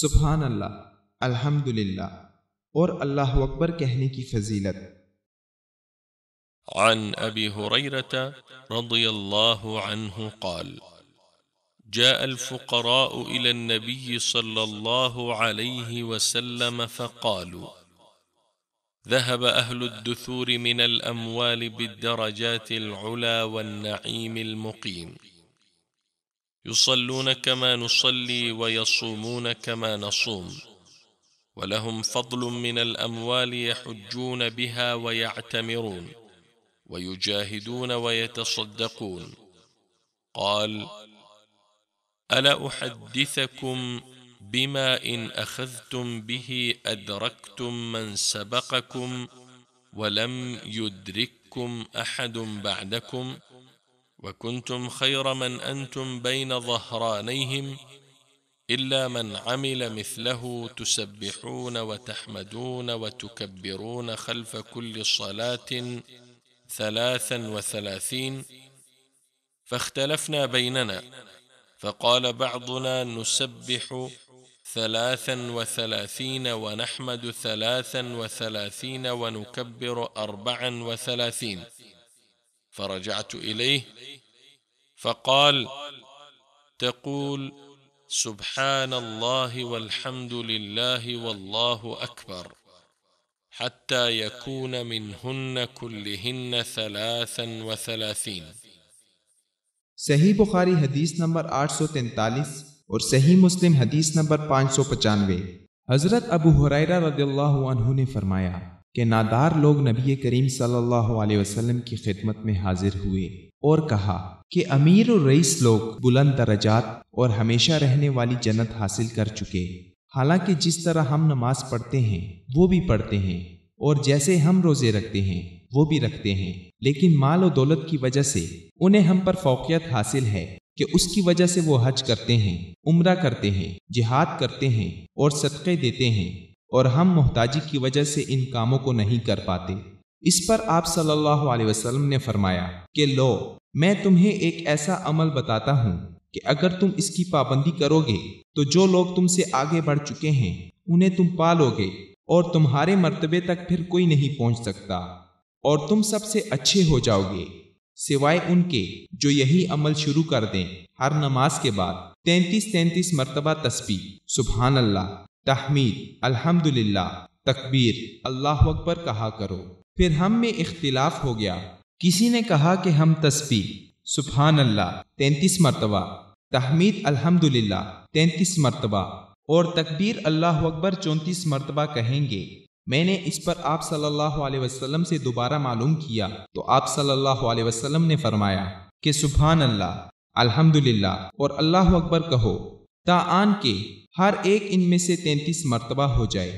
سبحان اللہ، الحمدللہ اور اللہ اکبر کہنے کی فضیلت۔ عن أبي هريرة رضي الله عنه قال: جاء الفقراء إلى النبي صلى الله عليه وسلم فقالوا: ذهب أهل الدثور من الأموال بالدرجات العلى والنعيم المقيم، يصلون كما نصلي ويصومون كما نصوم، ولهم فضل من الأموال يحجون بها ويعتمرون ويجاهدون ويتصدقون. قال: ألا أحدثكم بما إن أخذتم به أدركتم من سبقكم ولم يدرككم أحد بعدكم، وكنتم خير من أنتم بين ظهرانيهم، إلا من عمل مثله تسبحون وتحمدون وتكبرون خلف كل صلاة 33. فاختلفنا بيننا، فقال بعضنا: نسبح 33 ونحمد 33 ونكبر 34. فرجعت إليه فقال: تقول سبحان الله والحمد لله والله أكبر، حتى يكون منهن كلهن 33. صحیح بخاری حدیث نمبر 843 اور صحیح مسلم حدیث نمبر 595۔ حضرت ابو ہریرہ رضی اللہ عنہ نے فرمایا کہ نادار لوگ نبی کریم صلی اللہ علیہ وسلم کی خدمت میں حاضر ہوئے اور کہا کہ امیر و رئیس لوگ بلند درجات اور ہمیشہ رہنے والی جنت حاصل کر چکے، حالانکہ جس طرح ہم نماز پڑھتے ہیں وہ بھی پڑھتے ہیں، اور جیسے ہم روزے رکھتے ہیں وہ بھی رکھتے ہیں، لیکن مال و دولت کی وجہ سے انہیں ہم پر فوقیت حاصل ہے کہ اس کی وجہ سے وہ حج کرتے ہیں، عمرہ کرتے ہیں، جہاد کرتے ہیں اور صدقے دیتے ہیں، اور ہم محتاجی کی وجہ سے ان کاموں کو نہیں کر پاتے۔ اس پر آپ صلی اللہ علیہ وسلم نے فرمایا کہ لو، میں تمہیں ایک ایسا عمل بتاتا ہوں کہ اگر تم اس کی پابندی کرو گے تو جو لوگ تم سے آگے بڑھ چکے ہیں انہیں تم پا لو گے، اور تمہارے مرتبے تک پھر کوئی نہیں پہنچ سکتا، اور تم سب سے اچھے ہو جاؤ گے، سوائے ان کے جو یہی عمل شروع کر دیں ہر نماز کے بعد 33 مرتبہ تسبیح، سبحان اللہ، تحمید، الحمدللہ، تکبیر، اللہ اکبر کہا کرو۔ پھر ہم میں اختلاف ہو گیا، کسی نے کہا کہ ہم تسبیح سبحان اللہ 33 مرتبہ، تحمید الحمدللہ 33 مرتبہ اور تکبیر اللہ اکبر 34 مرتبہ کہیں گے۔ میں نے اس پر آپ صلی اللہ علیہ وسلم سے دوبارہ معلوم کیا تو آپ صلی اللہ علیہ وسلم نے فرمایا کہ سبحان اللہ، الحمدللہ اور اللہ اکبر کہو تا آن کے ہر ایک ان میں سے 33 مرتبہ ہو جائے۔